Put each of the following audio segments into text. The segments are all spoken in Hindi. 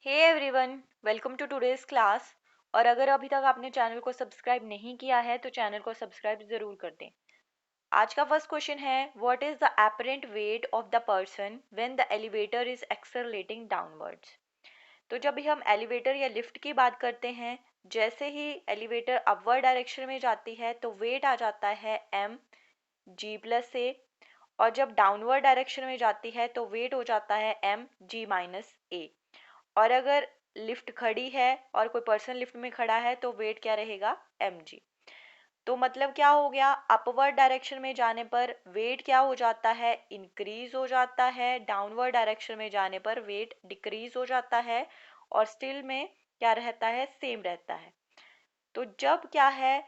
Hey everyone, welcome to today's class. और अगर अभी तक आपने चैनल को सब्सक्राइब नहीं किया है तो चैनल को सब्सक्राइब ज़रूर कर दें। आज का फर्स्ट क्वेश्चन है, what is the apparent weight of the person when the elevator is accelerating downwards. तो जब भी हम एलिवेटर या लिफ्ट की बात करते हैं, जैसे ही एलिवेटर अपवर्ड डायरेक्शन में जाती है तो वेट आ जाता है एम जी प्लस ए, और जब डाउनवर्ड डायरेक्शन में जाती है तो वेट हो जाता है एम जी माइनस ए। और अगर लिफ्ट खड़ी है और कोई पर्सन लिफ्ट में खड़ा है तो वेट क्या रहेगा, एम जी। तो मतलब क्या हो गया, अपवर्ड डायरेक्शन में जाने पर वेट क्या हो जाता है, इंक्रीज हो जाता है। डाउनवर्ड डायरेक्शन में जाने पर वेट डिक्रीज हो जाता है और स्टिल में क्या रहता है, सेम रहता है। तो जब क्या है,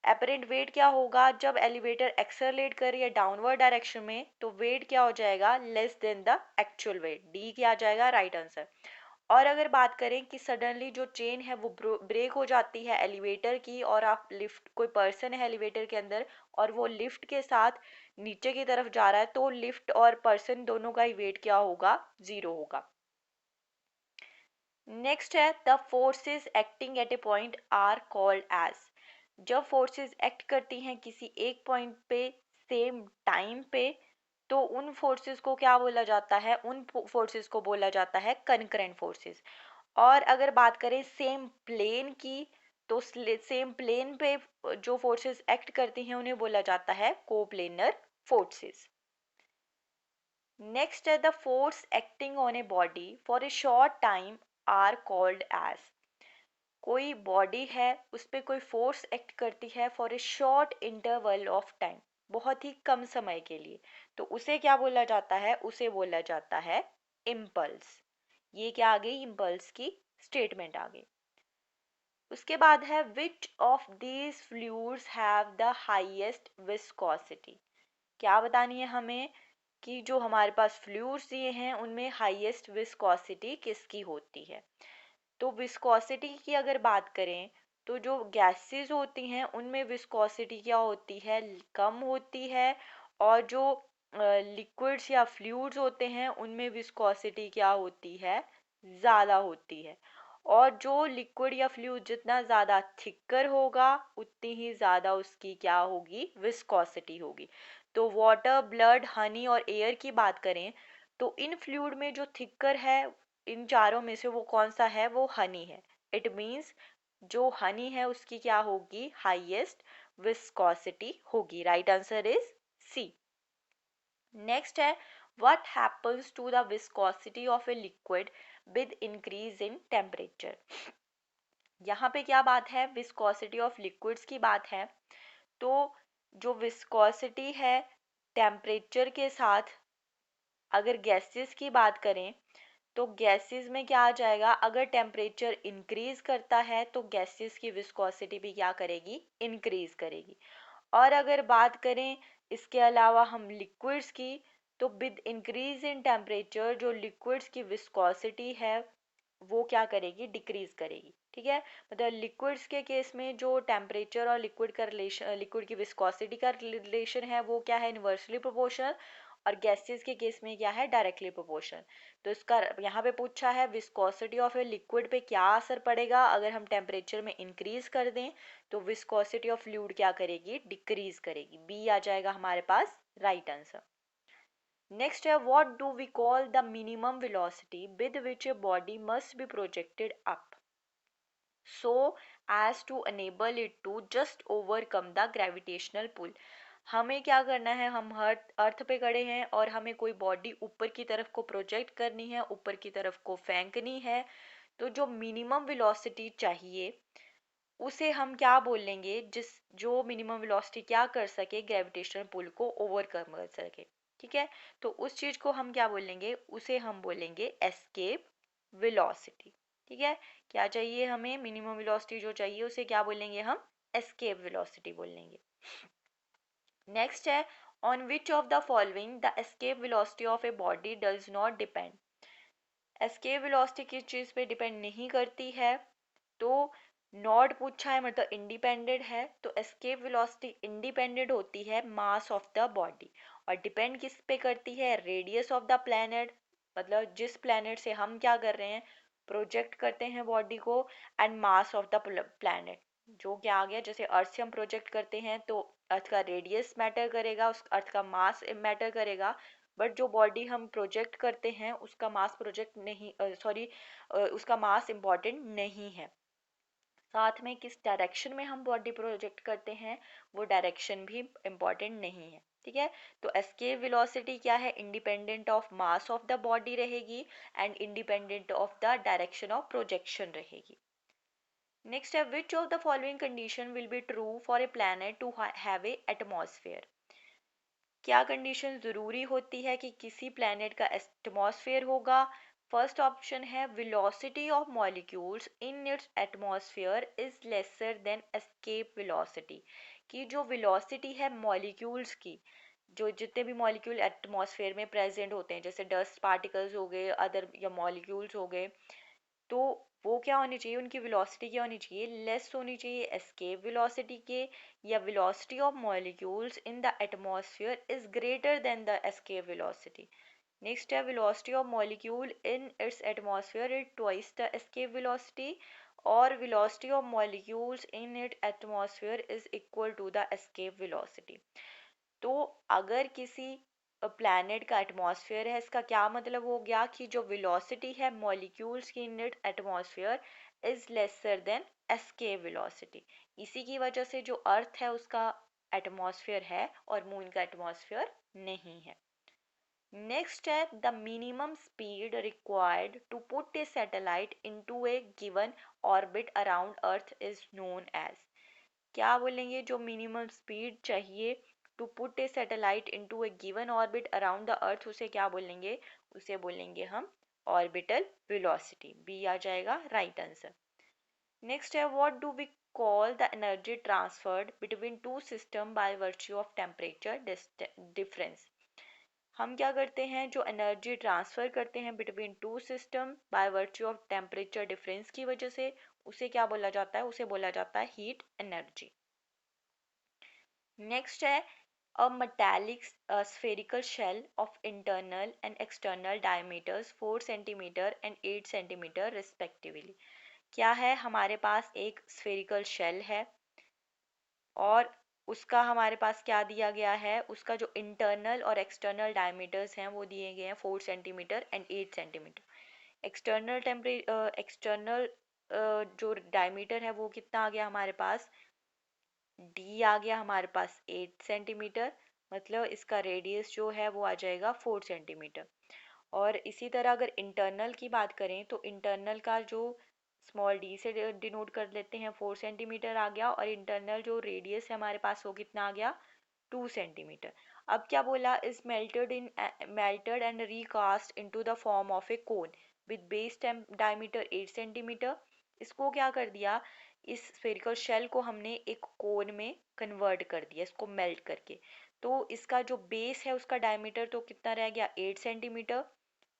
एपरेंट वेट क्या होगा, जब एलिवेटर एक्सेलरेट कर रही है डाउनवर्ड डायरेक्शन में तो वेट क्या हो जाएगा, less than the actual wait. D क्या आ जाएगा, राइट आंसर। और अगर बात करें कि सडनली जो चेन है वो ब्रेक हो जाती है एलिवेटर की, और आप लिफ्ट, कोई पर्सन है एलिवेटर के अंदर और वो लिफ्ट के साथ नीचे की तरफ जा रहा है, तो लिफ्ट और पर्सन दोनों का ही वेट क्या होगा, जीरो होगा। नेक्स्ट है, the forces acting at a point are called as. जब फोर्सेस एक्ट करती हैं किसी एक पॉइंट पे सेम टाइम पे, तो उन फोर्सेस को क्या बोला जाता है, उन फोर्सेस को बोला जाता है कनकरेंट फोर्सेस। और अगर बात करें सेम प्लेन की, तो सेम प्लेन पे जो फोर्सेस एक्ट करती हैं उन्हें बोला जाता है कोप्लेनर फोर्सेस। नेक्स्ट है, the force acting on a body for a short time are called as. कोई बॉडी है, उस पर कोई फोर्स एक्ट करती है for a short interval of time, बहुत ही कम समय के लिए, तो उसे क्या बोला जाता है, उसे बोला जाता है इम्पल्स। ये क्या आ गई, इम्पल्स की स्टेटमेंट आ गई। उसके बाद है, which of these fluids have the highest viscosity. क्या बतानी है हमें कि जो हमारे पास फ्लूइड्स दिए हैं उनमें हाईएस्ट विस्कोसिटी किसकी होती है। तो विस्कोसिटी की अगर बात करें तो जो गैसेस होती हैं उनमें विस्कोसिटी क्या होती है, कम होती है। और जो लिक्विड्स या फ्लूइड्स होते हैं उनमें विस्कोसिटी क्या होती है, ज़्यादा होती है। और जो लिक्विड या फ्लूइड जितना ज़्यादा थिकर होगा उतनी ही ज़्यादा उसकी क्या होगी, विस्कोसिटी होगी। तो वाटर, ब्लड, हनी और एयर की बात करें तो इन फ्लूइड में जो थिकर है, इन चारों में से वो कौन सा है, वो हनी है। इट मीन्स जो हनी है उसकी क्या होगी, हाईएस्ट विस्कोसिटी होगी। Right answer is C. Next है, what happens to the viscosity of a liquid with increase in temperature. यहाँ पे क्या बात है, विस्कोसिटी ऑफ लिक्विड्स की बात है। तो जो विस्कोसिटी है टेम्परेचर के साथ, अगर गैसेस की बात करें तो गैसेस में क्या आ जाएगा, अगर टेम्परेचर इंक्रीज करता है तो गैसेस की विस्कोसिटी भी क्या करेगी, इंक्रीज करेगी। और अगर बात करें इसके अलावा हम लिक्विड्स की, तो विद इंक्रीज इन टेम्परेचर जो लिक्विड्स की विस्कोसिटी है वो क्या करेगी, डिक्रीज करेगी। ठीक है, मतलब लिक्विड्स के केस में जो टेम्परेचर और लिक्विड का रिलेशन, लिक्विड की विस्कोसिटी का रिलेशन है वो क्या है, इन्वर्सली प्रोपोर्शनल। और गैसेस के केस में क्या है, डायरेक्टली प्रोपोर्शनल। तो इसका यहाँ पे पूछा है, विस्कोसिटी ऑफ ए लिक्विड पे क्या असर पड़ेगा अगर हम टेम्परेचर में इंक्रीज कर दें, तो विस्कोसिटी ऑफ फ्लूइड क्या करेगी, डिक्रीज करेगी। बी आ जाएगा हमारे पास राइट आंसर। नेक्स्ट है, what do we call the minimum velocity with which a body must be projected up so as to enable it to just overcome the gravitational pull। हमें क्या करना है, हम हर अर्थ पे खड़े हैं और हमें कोई बॉडी ऊपर की तरफ को प्रोजेक्ट करनी है, ऊपर की तरफ को फेंकनी है। तो जो मिनिमम वेलोसिटी चाहिए उसे हम क्या बोलेंगे, जिस जो मिनिमम वेलोसिटी क्या कर सके, ग्रेविटेशनल पुल को ओवरकम कर सके। ठीक है, तो उस चीज को हम क्या बोलेंगे, उसे हम बोलेंगे एस्केप वेलोसिटी। ठीक है, क्या चाहिए हमें, मिनिमम वेलोसिटी जो चाहिए उसे क्या बोलेंगे हम, एस्केप वेलोसिटी बोलेंगे। नेक्स्ट है, on which of the following the escape velocity of a body does not depend. Escape velocity किस चीज पे डिपेंड नहीं करती है, तो नॉट पूछा है मतलब इंडिपेंडेंट है, तो एस्केप वेलोसिटी इंडिपेंडेंट होती है मास ऑफ द बॉडी। और डिपेंड किस पे करती है, रेडियस ऑफ द प्लैनेट, मतलब जिस प्लैनेट से हम क्या कर रहे हैं प्रोजेक्ट करते हैं बॉडी को, and mass of the planet, जो क्या आ गया, जैसे अर्थ से हम प्रोजेक्ट करते हैं तो अर्थ का रेडियस मैटर करेगा, उस अर्थ का मास मैटर करेगा, बट जो बॉडी हम प्रोजेक्ट करते हैं उसका मास प्रोजेक्ट नहीं, सॉरी, उसका मास इम्पॉर्टेंट नहीं है। साथ में किस डायरेक्शन में हम बॉडी प्रोजेक्ट करते हैं वो डायरेक्शन भी इम्पॉर्टेंट नहीं है। ठीक है, तो एस्केप वेलोसिटी क्या है, independent of mass of the body रहेगी and independent of the direction of projection रहेगी। नेक्स्ट है, which of the following condition will be true for a planet to have a atmosphere. क्या कंडीशन ज़रूरी होती है कि किसी प्लैनेट का एटमॉस्फेयर होगा। फर्स्ट ऑप्शन है, velocity of molecules in its atmosphere is lesser than escape velocity, कि जो वेलोसिटी है मॉलिक्यूल्स की, जो जितने भी मॉलिक्यूल एटमॉस्फेयर में प्रेजेंट होते हैं, जैसे डस्ट पार्टिकल्स हो गए, अदर या मॉलिक्यूल्स हो गए, तो वो क्या होनी चाहिए, उनकी वेलोसिटी क्या होनी चाहिए, लेस होनी चाहिए एस्केप वेलोसिटी के, या velocity of molecules in the atmosphere is greater than the escape velocity. Next है, velocity of molecule in its atmosphere is twice the escape velocity, और velocity of molecules in it atmosphere is equal to the escape velocity. तो अगर किसी प्लैनेट का एटमॉस्फेयर है, इसका क्या मतलब हो गया कि जो वेलोसिटी है मॉलिक्यूल्स की इन it atmosphere is lesser than escape velocity. इसी की वजह से जो अर्थ है उसका एटमॉस्फेयर है और मून का एटमॉस्फेयर नहीं है। नेक्स्ट है, the minimum speed required to put a satellite into a given orbit around earth is known as. क्या बोलेंगे, जो मिनिमम स्पीड चाहिए to put a satellite into a given orbit around the earth, उसे क्या बोलेंगे, उसे बोलेंगे हम ऑर्बिटल वेलोसिटी। बी आ जाएगा राइट आंसर। नेक्स्ट है, what do we call the energy transferred between two system by virtue of temperature difference. हम क्या करते हैं, जो एनर्जी ट्रांसफर करते हैं between two system by virtue of temperature difference की वजह से, उसे क्या बोला जाता है, उसे बोला जाता है हीट एनर्जी। नेक्स्ट है, a metallic spherical shell of internal and external diameters 4 centimeter and 8 centimeter respectively। क्या है, हमारे पास एक spherical shell है और उसका हमारे पास क्या दिया गया है, उसका जो इंटरनल और एक्सटर्नल डायमीटर्स हैं वो दिए गए हैं 4 सेंटीमीटर एंड 8 सेंटीमीटर। एक्सटर्नल जो डायमीटर है वो कितना आ गया हमारे पास, डी आ गया हमारे पास 8 सेंटीमीटर, मतलब इसका रेडियस जो है वो आ जाएगा 4 सेंटीमीटर। और इसी तरह अगर इंटरनल की बात करें तो इंटरनल का जो स्मॉल डी से डिनोट कर लेते हैं 4 सेंटीमीटर आ गया, और इंटरनल जो रेडियस है हमारे पास वो कितना आ गया 2 सेंटीमीटर। अब क्या बोला, is melted and recast into the form of A cone with base diameter 8 centimetre. इसको क्या कर दिया, इस स्फेरिकल शेल को हमने एक कोन में कन्वर्ट कर दिया, इसको मेल्ट करके। तो इसका जो बेस है उसका डायमीटर तो कितना रह गया 8 सेंटीमीटर।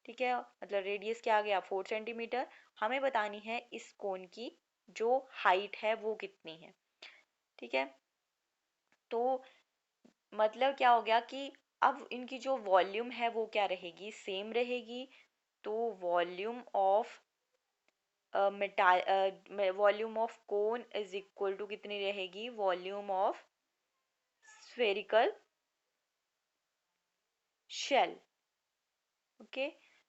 ठीक है, मतलब रेडियस क्या आ गया 4 सेंटीमीटर। हमें बतानी है इस कोन की जो हाइट है वो कितनी है। ठीक है, तो मतलब क्या हो गया कि अब इनकी जो वॉल्यूम है वो क्या रहेगी, सेम रहेगी। तो volume of volume of cone is equal to कितनी रहेगी, volume of spherical shell. Okay,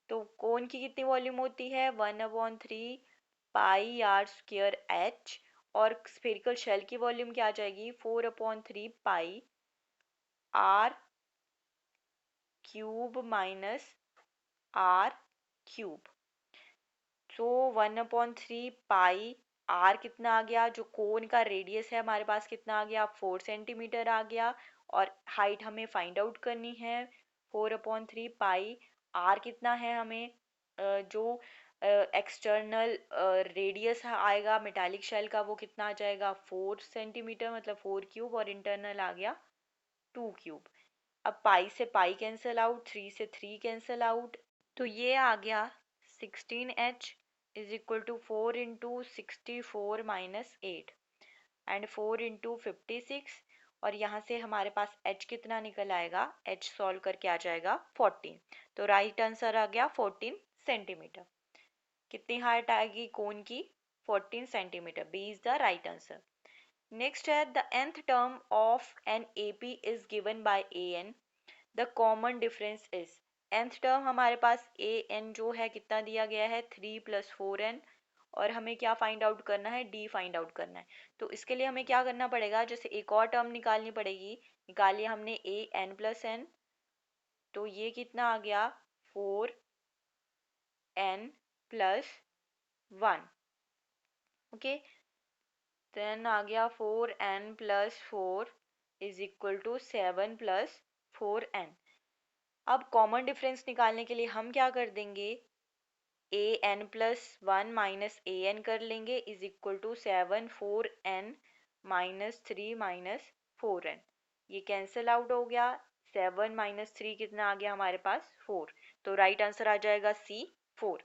तो कोन की कितनी वॉल्यूम होती है 1/3 पाई आर स्क्वेयर एच, और स्फेरिकल शेल की वॉल्यूम क्या आ जाएगी 4/3 pi r cube minus r cube. तो 1/3 पाई आर कितना आ गया, जो कोन का रेडियस है हमारे पास कितना आ गया 4 सेंटीमीटर आ गया, और हाइट हमें फाइंड आउट करनी है 4/3 पाई आर कितना है हमें, जो एक्सटर्नल रेडियस आएगा मेटालिक शेल का वो कितना आ जाएगा 4 सेंटीमीटर, मतलब 4 क्यूब, और इंटरनल आ गया 2 क्यूब। अब पाई से पाई कैंसिल आउट, 3 से 3 कैंसिल आउट, तो ये आ गया 16h is equal to 4 into 64 minus 8 and 4 into 56, और यहाँ से हमारे पास h कितना निकल आएगा, h सॉल्व करके आ जाएगा 14। तो राइट आंसर आ गया 14 सेंटीमीटर। कितनी हाइट आएगी कोन की? 14 centimetre. B is the right answer. Next है the nth term of an AP is given by an, the common difference is. nth term हमारे पास an जो है कितना दिया गया है? 3 + 4n, और हमें क्या फाइंड आउट करना है? d फाइंड आउट करना है। तो इसके लिए हमें क्या करना पड़ेगा? जैसे एक और टर्म निकालनी पड़ेगी। निकालिए हमने an + n, तो ये कितना आ गया? 4n + 1। ओके, देन आ गया 4n + 4 is equal to 7 + 4n। अब कॉमन डिफरेंस निकालने के लिए हम क्या कर देंगे? an + 1 - an कर लेंगे is equal to 7 4n - 3 - 4n। ये कैंसिल आउट हो गया। 7 - 3 कितना आ गया हमारे पास? 4। तो राइट आंसर आ जाएगा C, 4।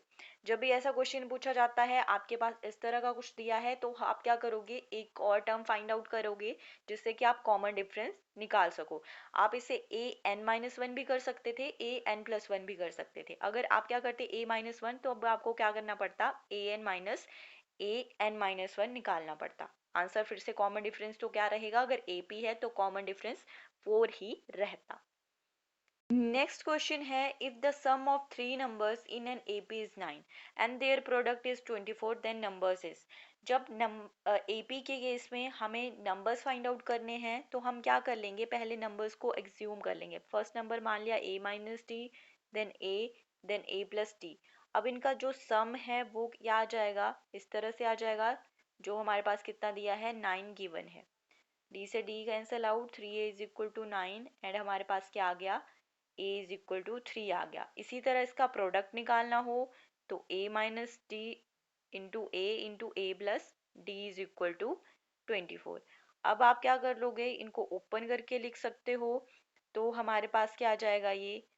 जब भी ऐसा क्वेश्चन पूछा जाता है, आपके पास इस तरह का कुछ दिया है, तो आप क्या करोगे? एक और टर्म फाइंड आउट करोगे जिससे कि आप कॉमन डिफरेंस निकाल सको। आप इसे an-1 भी कर सकते थे, an + 1 भी कर सकते थे। अगर आप क्या करते a-1, तो अब आपको क्या करना पड़ता? an-1 निकालना पड़ता। आंसर फिर से कॉमन डिफरेंस तो क्या रहेगा? अगर AP है तो कॉमन डिफरेंस 4 ही रहता। नेक्स्ट क्वेश्चन है if the sum of three numbers in an AP is 9 and their product is 24, then numbers is. जब AP के केस में हमें नंबर्स फाइंड आउट करने हैं, तो हम क्या कर लेंगे? पहले नंबर्स को एग्ज्यूम कर लेंगे। फर्स्ट नंबर मान लिया a - d, then a, then a + d। अब इनका जो सम है वो क्या आ जाएगा? इस तरह से आ जाएगा। जो हमारे पास कितना दिया है? 9 गिवन है। d से d cancel out, 3a is equal to 9, and हमारे पास क्या आ गया? a इज इक्वल टू 3 आ गया। इसी तरह इसका प्रोडक्ट निकालना हो तो a - d into a + d is equal to 24। अब आप क्या कर लोगे? इनको ओपन करके लिख सकते हो। तो हमारे पास क्या आ जाएगा? ये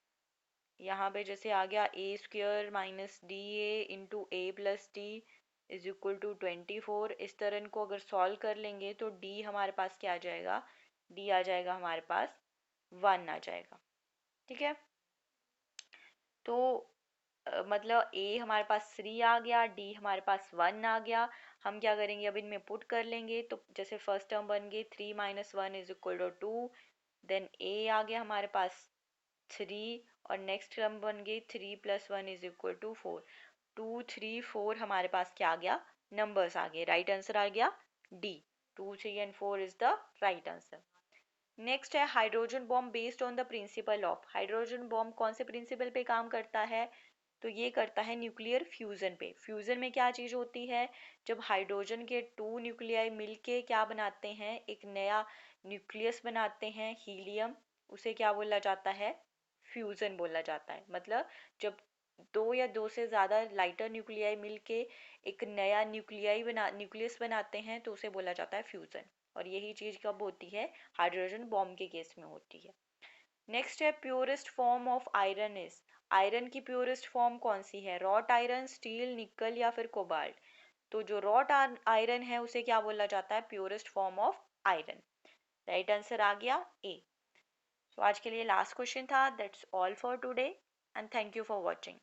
यहाँ पे जैसे आ गया a² - da into a + d is equal to 24। इस तरह इनको अगर सॉल्व कर लेंगे तो d हमारे पास क्या आ जाएगा? d आ जाएगा हमारे पास 1 आ जाएगा। ठीक है, तो मतलब a हमारे पास 3 आ गया, d हमारे पास 1 आ गया। हम क्या करेंगे? अब इनमें पुट कर लेंगे। तो जैसे फर्स्ट टर्म बन गई 3 - 1 is equal to 2, then a आ गया हमारे पास 3, और नेक्स्ट टर्म बन गई 3 + 1 इज इक्वल टू 4। 2 3 4 हमारे पास क्या आ गया? नंबर्स आ गए। राइट आंसर आ गया D। 2 3 and 4 is the right answer. Next है hydrogen bomb based on the principle of. Hydrogen bomb कौन से प्रिंसिपल पे काम करता है? तो ये करता है न्यूक्लियर फ्यूजन पे। फ्यूजन में क्या चीज होती है? जब हाइड्रोजन के 2 न्यूक्लियाई मिलके क्या बनाते हैं? एक नया न्यूक्लियस बनाते हैं, हीलियम। उसे क्या बोला जाता है? फ्यूजन बोला जाता है। मतलब जब दो या दो से ज्यादा लाइटर न्यूक्लियाई मिलके एक नया न्यूक्लियस बनाते हैं, तो उसे बोला जाता है फ्यूजन। और यही चीज कब होती है? हाइड्रोजन बॉम्ब के केस में होती है। नेक्स्ट है purest form of iron is. Iron की प्योरेस्ट फॉर्म कौन सी है? रॉट आयरन, स्टील, निकल या फिर कोबाल्ट। तो जो रॉट आयरन है उसे क्या बोला जाता है? Purest form of iron. Right answer आ गया A। तो आज के लिए लास्ट क्वेश्चन था। That's all for today and thank you for watching.